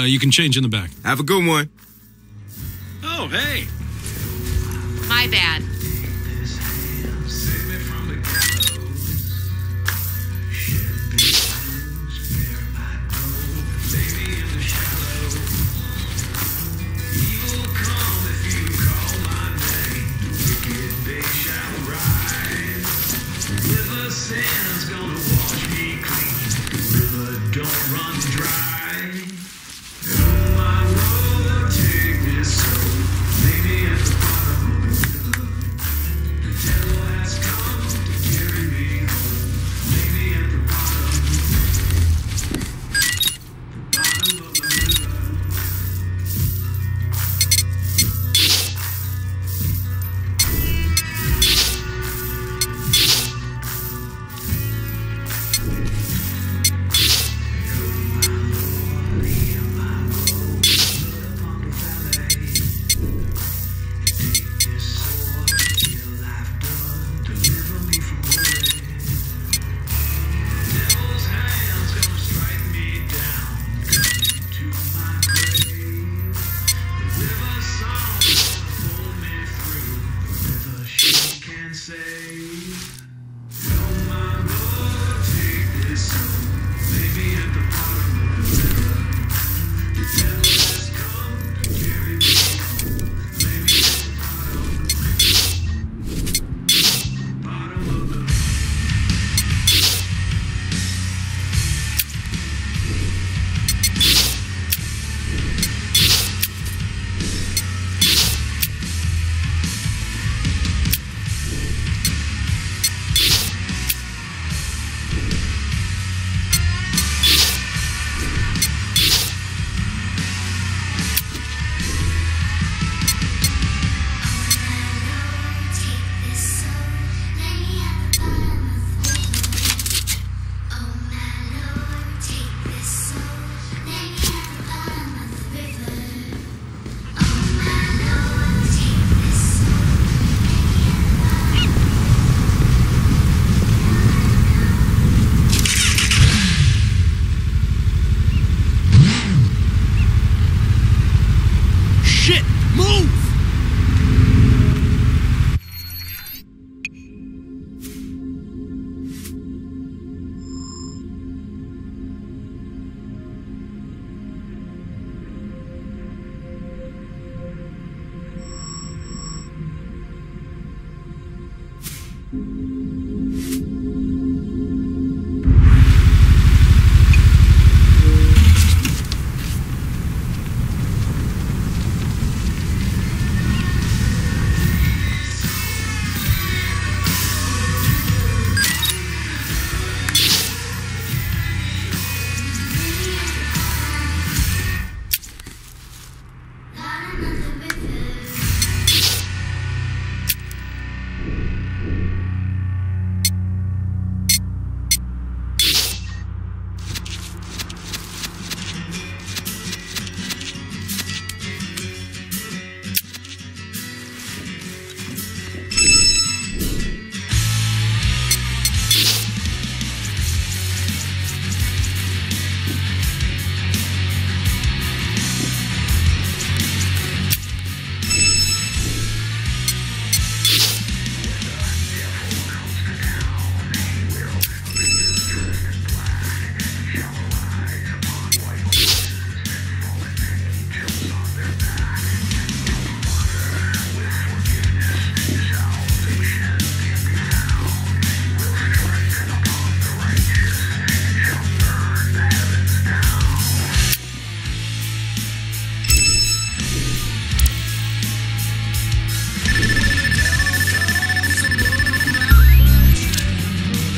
You can change in the back. Have a good one. Oh, hey. My bad.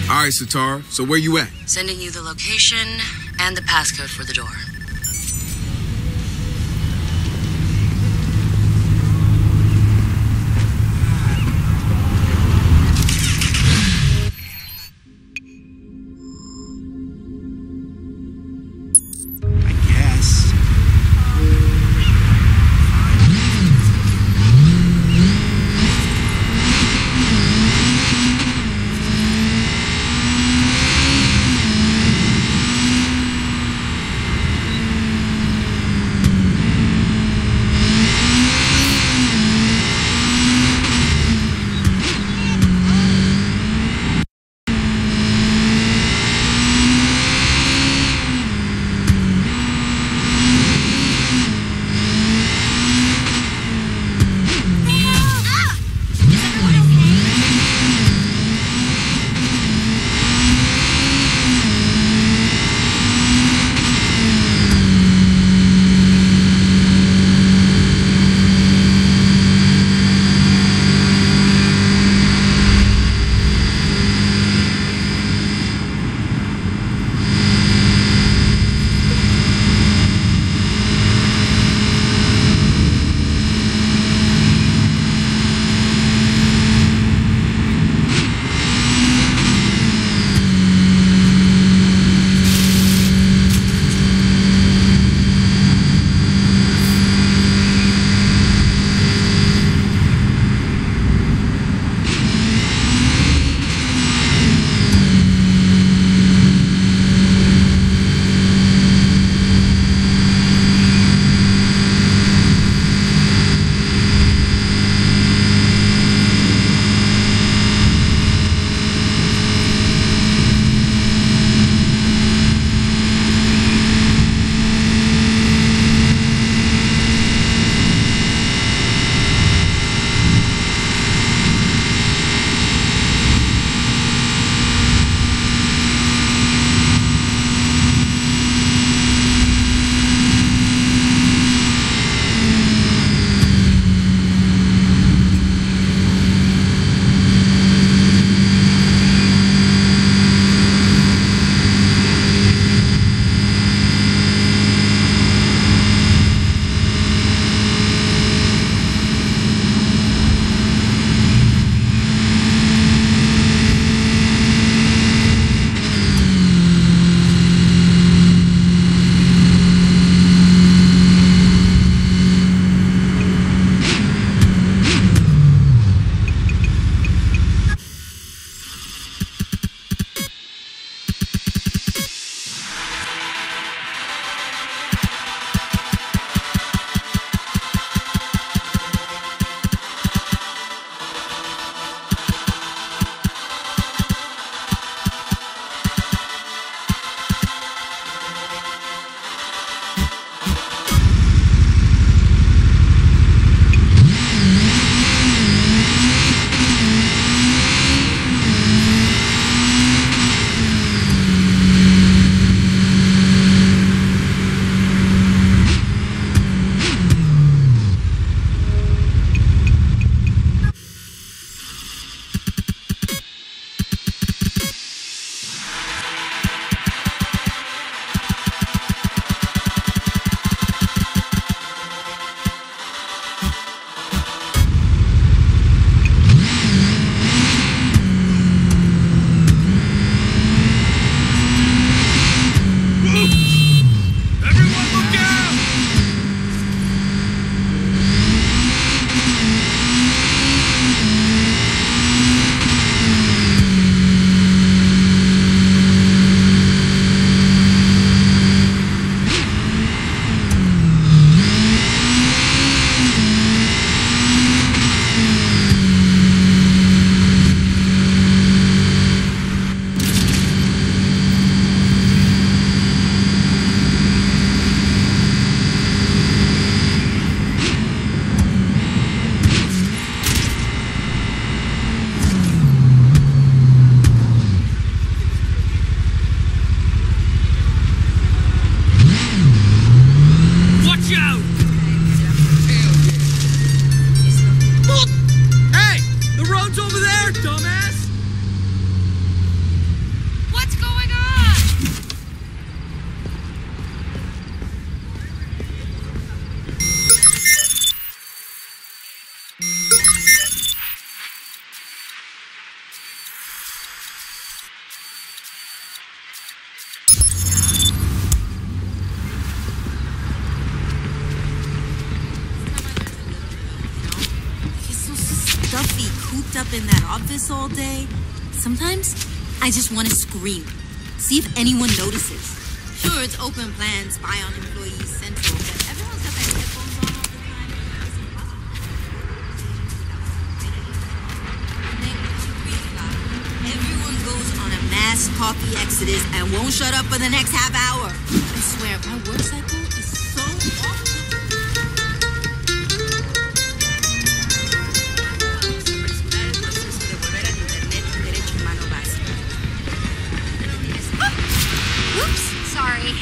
All right, Sitar, so where you at? Sending you the location and the passcode for the door. cooped up in that office all day, sometimes I just want to scream. See if anyone notices. Sure, it's open plan, spy on employees central, but everyone's got their headphones on all the time. And then everyone goes on a mass coffee exodus and won't shut up for the next half hour. I swear, my work cycle is so awful. Oops, sorry.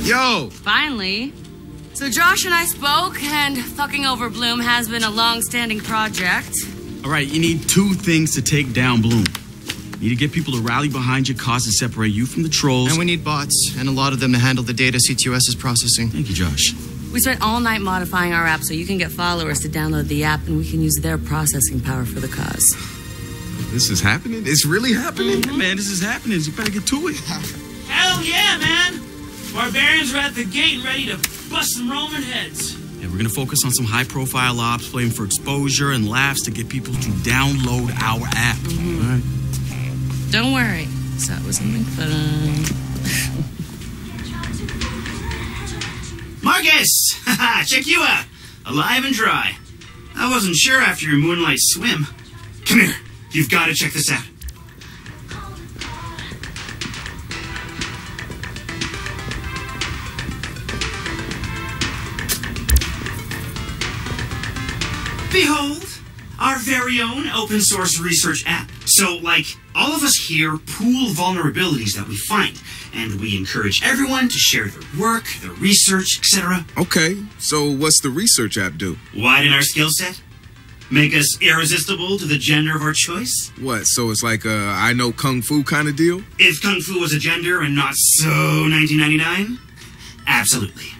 Yo! Finally. So Josh and I spoke, and fucking over Bloom has been a long-standing project. All right, you need two things to take down Bloom. You need to get people to rally behind your cause and separate you from the trolls. And we need bots, and a lot of them to handle the data CTOS is processing. Thank you, Josh. We spent all night modifying our app so you can get followers to download the app, and we can use their processing power for the cause. This is happening? It's really happening? Yeah, man, this is happening. You better get to it. Hell yeah, man! Barbarians are at the gate and ready to bust some Roman heads. Yeah, we're gonna focus on some high-profile ops, playing for exposure and laughs to get people to download our app. Mm-hmm. All right. Don't worry. So that was something fun. Marcus! Haha, check you out. Alive and dry. I wasn't sure after your moonlight swim. Come here. You've got to check this out. Behold, our very own open source research app. So, like, all of us here pool vulnerabilities that we find, and we encourage everyone to share their work, their research, etc. Okay, so what's the research app do? Widen our skill set? Make us irresistible to the gender of our choice? What, so it's like a I know Kung Fu kind of deal? If Kung Fu was a gender and not so 1999? Absolutely.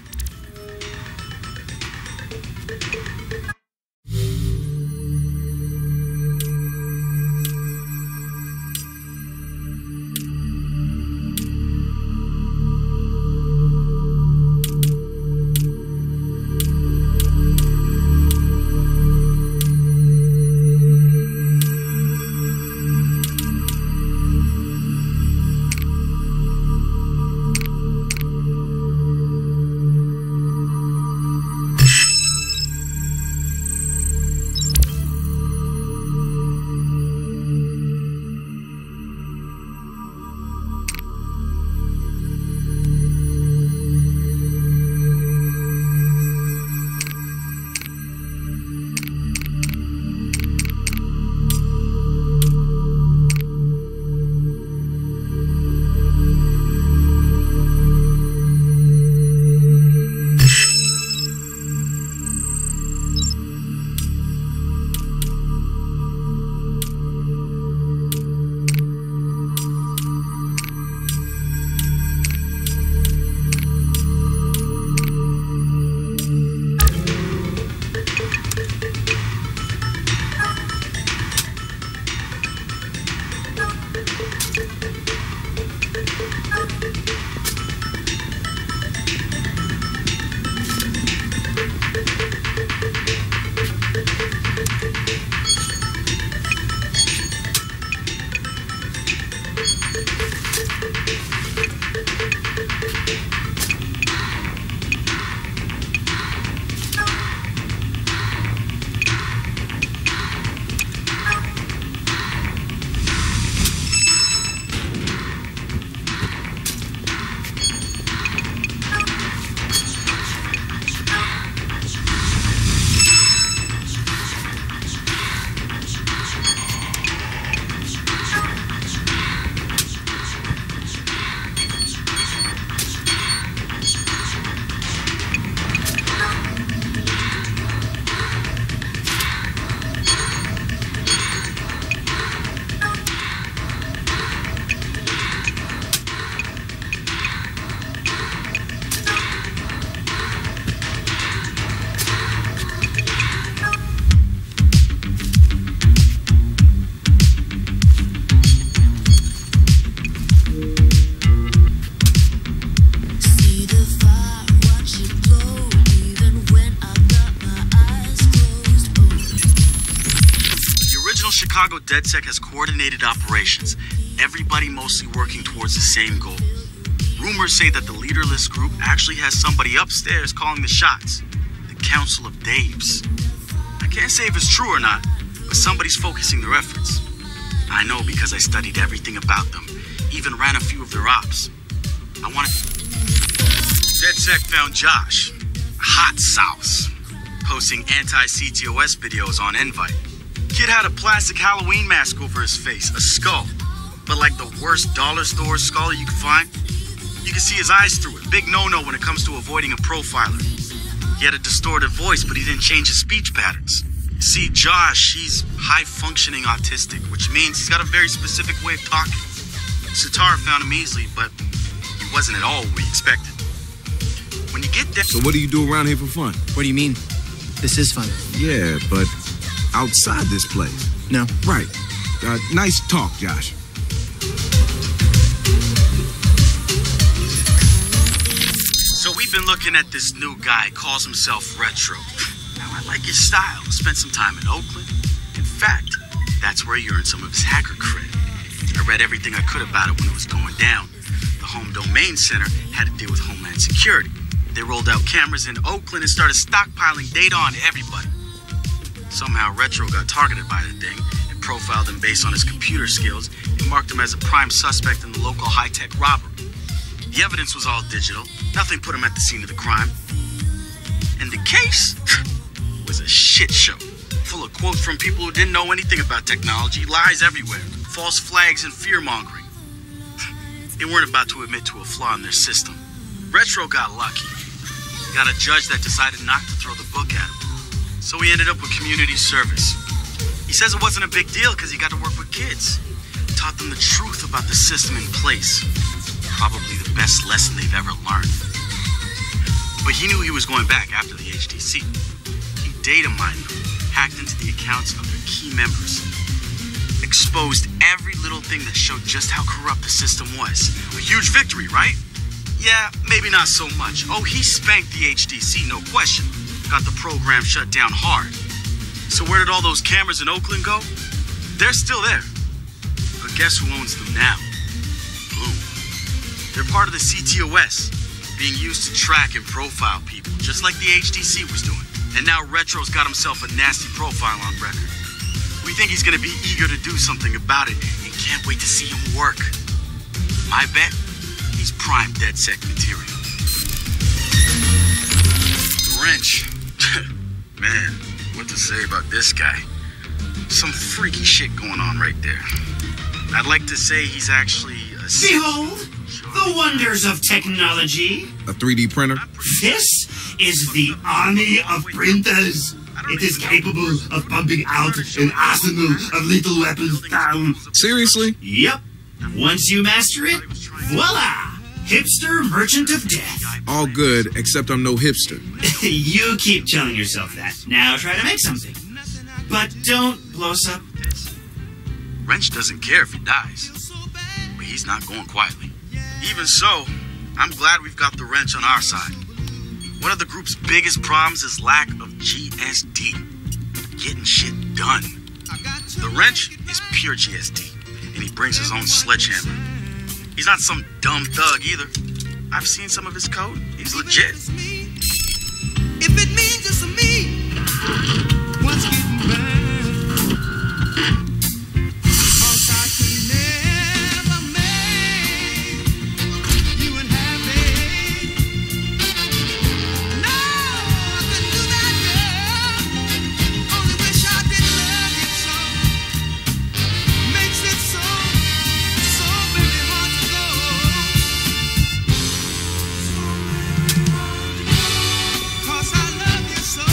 DedSec has coordinated operations, everybody mostly working towards the same goal. Rumors say that the leaderless group actually has somebody upstairs calling the shots. The Council of Daves. I can't say if it's true or not, but somebody's focusing their efforts. I know because I studied everything about them, even ran a few of their ops. DedSec found Josh, hot sauce, posting anti-CTOS videos on Invite. Kid had a plastic Halloween mask over his face, a skull, but like the worst dollar store skull you could find. You can see his eyes through it. Big no-no when it comes to avoiding a profiler. He had a distorted voice, but he didn't change his speech patterns. See, Josh, he's high-functioning autistic, which means he's got a very specific way of talking. Satara found him easily, but he wasn't at all what we expected. When you get there... So what do you do around here for fun? What do you mean? This is fun. Yeah, but outside this place. No. Right. Nice talk, Josh. So we've been looking at this new guy, calls himself Retro. Now, I like his style. Spent some time in Oakland. In fact, that's where he earned some of his hacker cred. I read everything I could about it when it was going down. The Home Domain Center had to deal with Homeland Security. They rolled out cameras in Oakland and started stockpiling data on everybody. Somehow Retro got targeted by the thing and profiled him based on his computer skills and marked him as a prime suspect in the local high-tech robbery. The evidence was all digital. Nothing put him at the scene of the crime. And the case was a shit show, full of quotes from people who didn't know anything about technology, lies everywhere, false flags and fear-mongering. They weren't about to admit to a flaw in their system. Retro got lucky. Got a judge that decided not to throw the book at him. So he ended up with community service. He says it wasn't a big deal because he got to work with kids. Taught them the truth about the system in place. Probably the best lesson they've ever learned. But he knew he was going back after the HTC. He data mined them, hacked into the accounts of their key members, exposed every little thing that showed just how corrupt the system was. A huge victory, right? Yeah, maybe not so much. Oh, he spanked the HTC, no question. Got the program shut down hard. So where did all those cameras in Oakland go? They're still there. But guess who owns them now? Bloom. They're part of the CTOS, being used to track and profile people, just like the HTC was doing. And now Retro's got himself a nasty profile on record. We think he's gonna be eager to do something about it and can't wait to see him work. My bet? He's prime DedSec material. Wrench. Man, what to say about this guy? Some freaky shit going on right there. I'd like to say he's actually a... Behold, the wonders of technology. A 3D printer? This is the army of printers. It is capable of pumping out an arsenal of lethal weapons down. Seriously? Yep. Once you master it, voila! Hipster merchant of death. All good, except I'm no hipster. You keep telling yourself that. Now try to make something. But don't blow us up. Wrench doesn't care if he dies. But he's not going quietly. Even so, I'm glad we've got the wrench on our side. One of the group's biggest problems is lack of GSD. Getting shit done. The wrench is pure GSD, and he brings his own sledgehammer. He's not some dumb thug either. I've seen some of his code. He's legit. If it means just to me, what's getting burned? Cause I could never make you unhappy. No, I couldn't do that, girl. Only wish I didn't love you so. Makes it so very hard to go. Cause I love you so.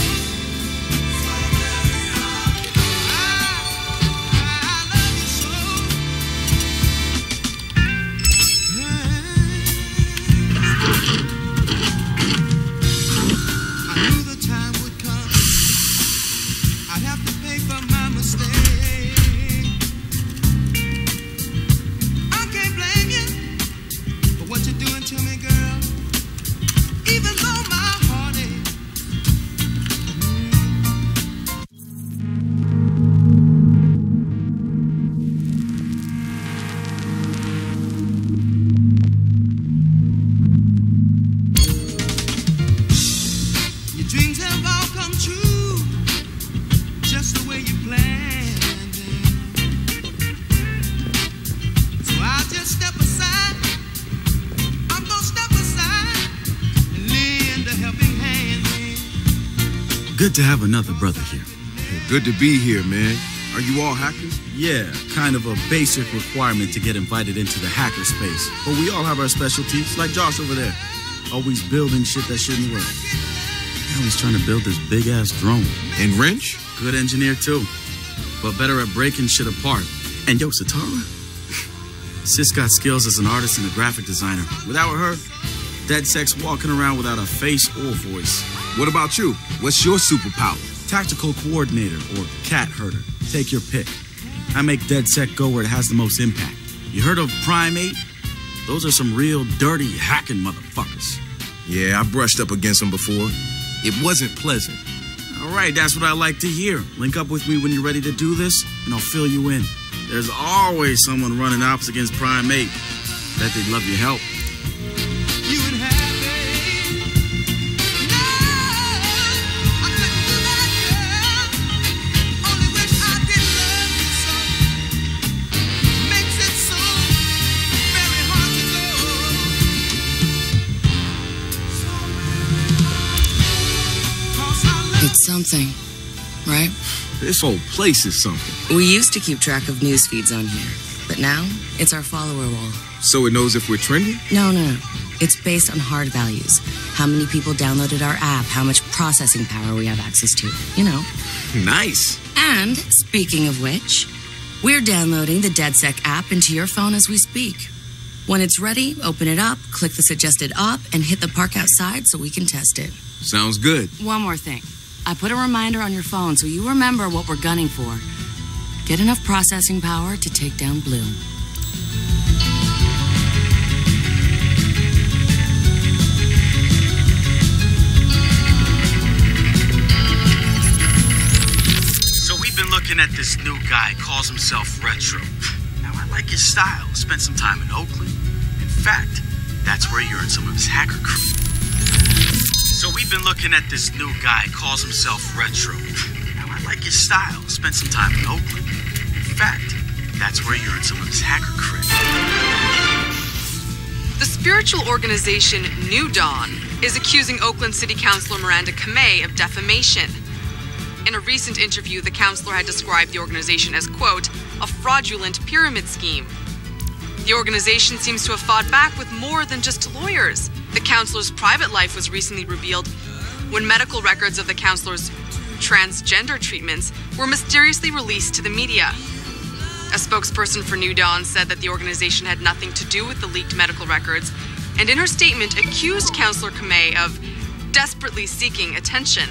good to have another brother here. Good to be here, man. Are you all hackers? Yeah, kind of a basic requirement to get invited into the hacker space. But we all have our specialties, like Josh over there. Always building shit that shouldn't work. Now he's trying to build this big-ass drone. And Wrench? Good engineer, too. But better at breaking shit apart. And yo, Satara? Sis got skills as an artist and a graphic designer. Without her, DedSec's walking around without a face or voice. What about you? What's your superpower? Tactical coordinator or cat herder. Take your pick. I make DedSec go where it has the most impact. You heard of Primate? Those are some real dirty hacking motherfuckers. Yeah, I brushed up against them before. It wasn't pleasant. All right, that's what I like to hear. Link up with me when you're ready to do this, and I'll fill you in. There's always someone running ops against Primate. Bet they'd love your help. You would have me. No, I couldn't do that, girl. Only wish I did love you so. Makes it so very hard to go. It's something, right? This whole place is something. We used to keep track of news feeds on here, but now it's our follower wall. So it knows if we're trending? No. It's based on hard values. How many people downloaded our app, how much processing power we have access to, you know. Nice. And, speaking of which, we're downloading the DedSec app into your phone as we speak. When it's ready, open it up, click the suggested op, and hit the park outside so we can test it. Sounds good. One more thing. I put a reminder on your phone so you remember what we're gunning for. Get enough processing power to take down Bloom. So we've been looking at this new guy, calls himself Retro. Now I like his style. Spent some time in Oakland. In fact, that's where he earned some of his hacker cred. So we've been looking at this new guy, calls himself Retro. Now I like his style. Spent some time in Oakland. In fact, that's where he earned some of his hacker cred. The spiritual organization New Dawn is accusing Oakland City Councilor Miranda Kamei of defamation. In a recent interview, the councilor had described the organization as, quote, a fraudulent pyramid scheme. The organization seems to have fought back with more than just lawyers. The councilor's private life was recently revealed when medical records of the councilor's transgender treatments were mysteriously released to the media. A spokesperson for New Dawn said that the organization had nothing to do with the leaked medical records, and in her statement accused Councilor Kamei of desperately seeking attention.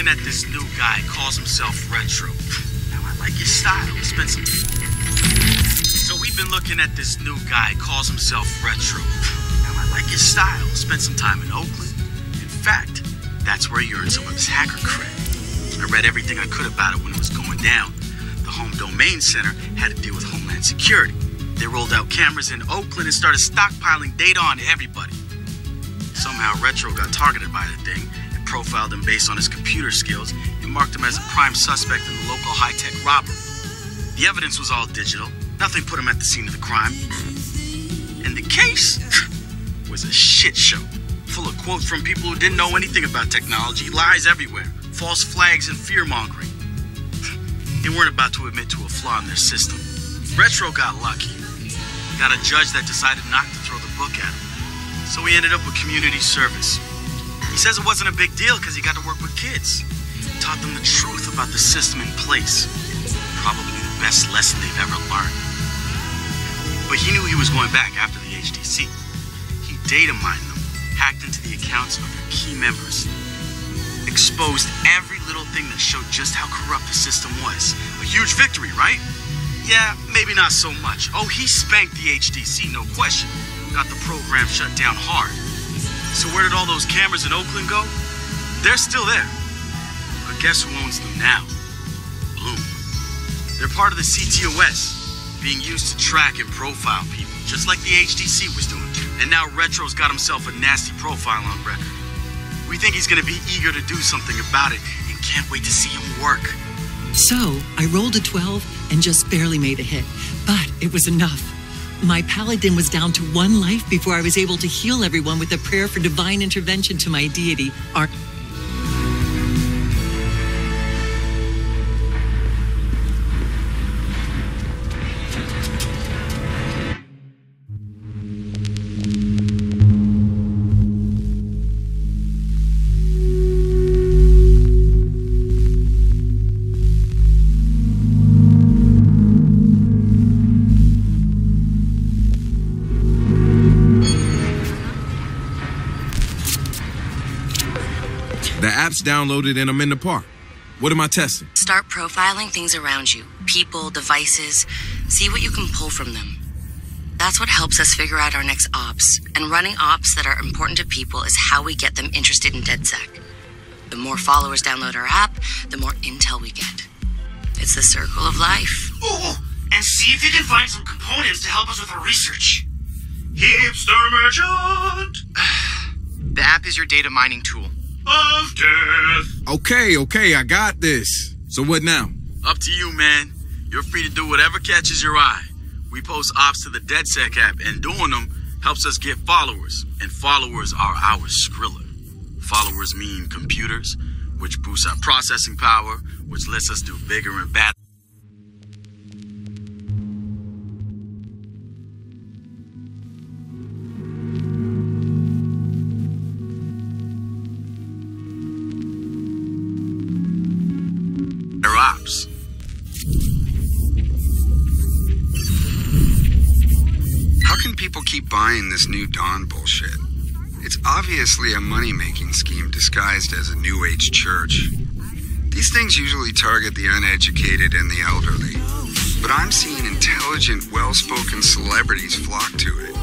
At this new guy, calls himself Retro. Now I like his style. Spent some. So we've been looking at this new guy, calls himself Retro. Now I like his style. Spent some time in Oakland. In fact, that's where he earned some of his hacker cred. I read everything I could about it when it was going down. The Home Domain Center had to deal with Homeland Security. They rolled out cameras in Oakland and started stockpiling data on everybody. Somehow Retro got targeted by the thing, profiled him based on his computer skills, and marked him as a prime suspect in the local high-tech robbery. The evidence was all digital. Nothing put him at the scene of the crime. And the case was a shit show, full of quotes from people who didn't know anything about technology, lies everywhere, false flags, and fear-mongering. They weren't about to admit to a flaw in their system. Retro got lucky. Got a judge that decided not to throw the book at him. So he ended up with community service. He says it wasn't a big deal because he got to work with kids. Taught them the truth about the system in place. Probably the best lesson they've ever learned. But he knew he was going back after the HDC. He data mined them, hacked into the accounts of their key members. exposed every little thing that showed just how corrupt the system was. A huge victory, right? Yeah, maybe not so much. Oh, he spanked the HDC, no question. Got the program shut down hard. So where did all those cameras in Oakland go? They're still there. But guess who owns them now? Bloom. They're part of the CTOS, being used to track and profile people, just like the HDC was doing. And now Retro's got himself a nasty profile on record. We think he's gonna be eager to do something about it and can't wait to see him work. So, I rolled a 12 and just barely made a hit, but it was enough. My paladin was down to 1 life before I was able to heal everyone with a prayer for divine intervention to my deity. The app's downloaded and I'm in the park. What am I testing? Start profiling things around you. People, devices. See what you can pull from them. That's what helps us figure out our next ops. And running ops that are important to people is how we get them interested in DedSec. The more followers download our app, the more intel we get. It's the circle of life. Oh, and see if you can find some components to help us with our research. Hipster merchant The app is your data mining tool. of death. Okay, I got this. So what now? Up to you, man. You're free to do whatever catches your eye. We post ops to the DedSec app, and doing them helps us get followers. And followers are our Skrilla. Followers mean computers, which boosts our processing power, which lets us do bigger and better. Ops. How can people keep buying this new Dawn bullshit? It's obviously a money-making scheme disguised as a New Age church. These things usually target the uneducated and the elderly, but I'm seeing intelligent, well-spoken celebrities flock to it.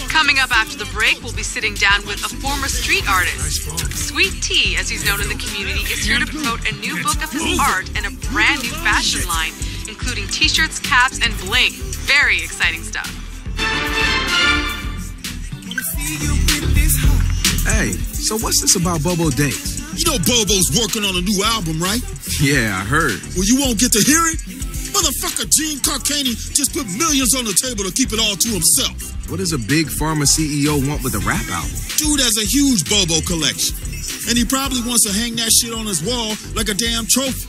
Coming up after the break, we'll be sitting down with a former street artist. Sweet Tea, as he's known in the community, is here to promote a new book of his art and a brand new fashion line, including t-shirts, caps, and bling. Very exciting stuff. Hey, so what's this about Bobo Dates? You know Bobo's working on a new album, right? Yeah, I heard. Well, you won't get to hear it? Motherfucker Gene Carcani just put millions on the table to keep it all to himself. What does a big pharma CEO want with a rap album? Dude has a huge Bobo collection. And he probably wants to hang that shit on his wall like a damn trophy.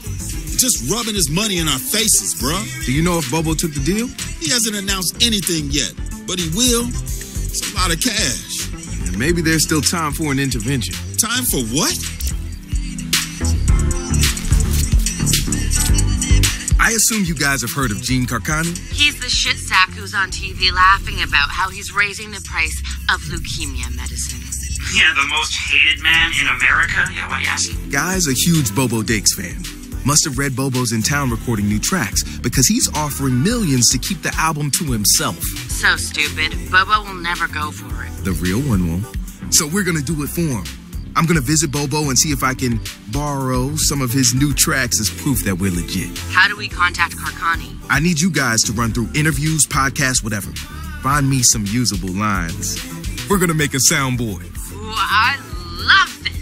Just rubbing his money in our faces, bruh. Do you know if Bobo took the deal? He hasn't announced anything yet, but he will. It's a lot of cash. And maybe there's still time for an intervention. Time for what? I assume you guys have heard of Gene Carcani? He's the shit sack who's on TV laughing about how he's raising the price of leukemia medicine. Yeah, the most hated man in America. Yeah, why are you asking? Guy's a huge Bobo Dakes fan. Must have read Bobo's in town recording new tracks because he's offering millions to keep the album to himself. So stupid. Bobo will never go for it. The real one won't. So we're gonna do it for him. I'm gonna visit Bobo and see if I can borrow some of his new tracks as proof that we're legit. How do we contact Karkani? I need you guys to run through interviews, podcasts, whatever. Find me some usable lines. We're gonna make a soundboard. Ooh, I love this.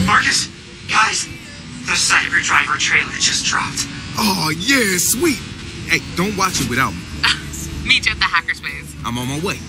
Marcus, guys, the Cyber Driver trailer just dropped. Oh, yeah, sweet. Hey, don't watch it without me. Meet you at the hackerspace. I'm on my way.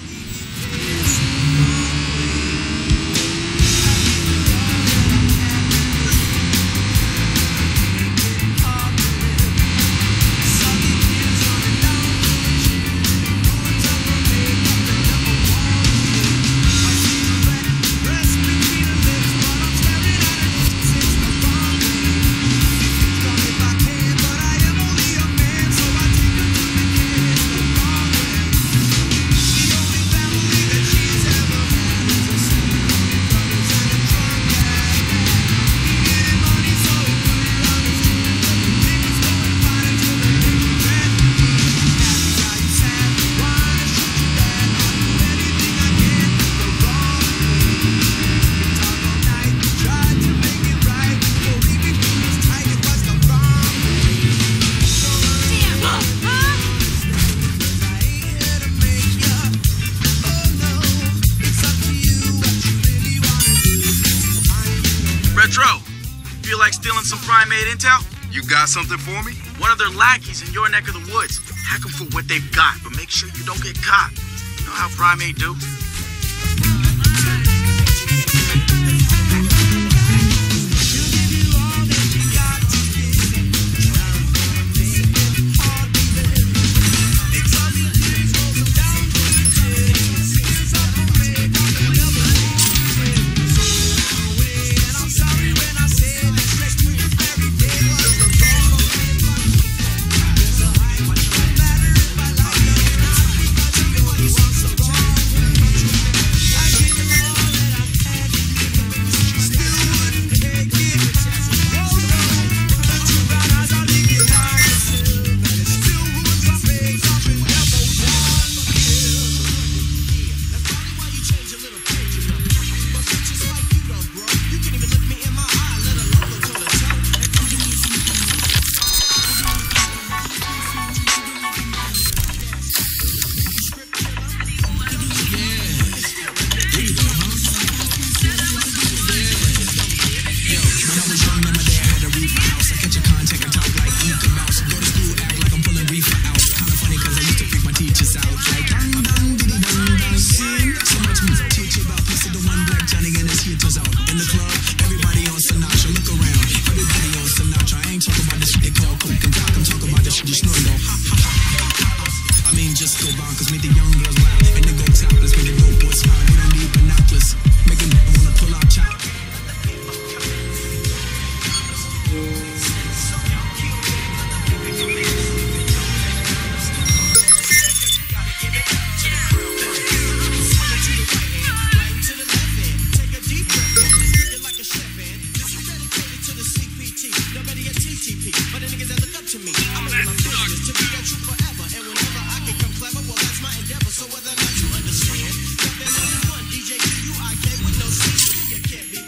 Retro, feel like stealing some primate intel? You got something for me? One of their lackeys in your neck of the woods. Hack them for what they've got, but make sure you don't get caught. You know how primate do? So whether or not you understand, nothing only one DJ, you, I, K with no C. You can't be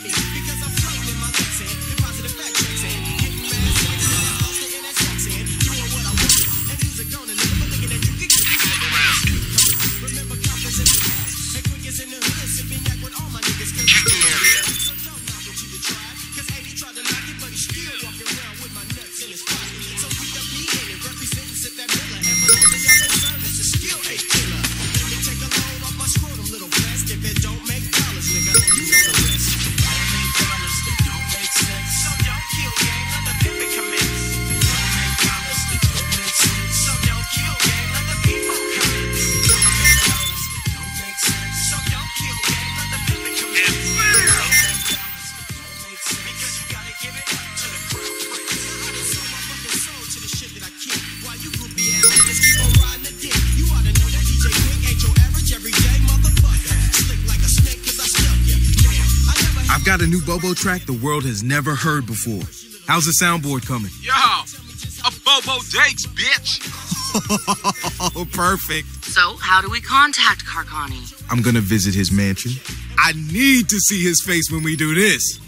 got a new Bobo track the world has never heard before. How's the soundboard coming? Yo, a Bobo Dakes, bitch. Oh, perfect. So, how do we contact Carcani? I'm gonna visit his mansion. I need to see his face when we do this.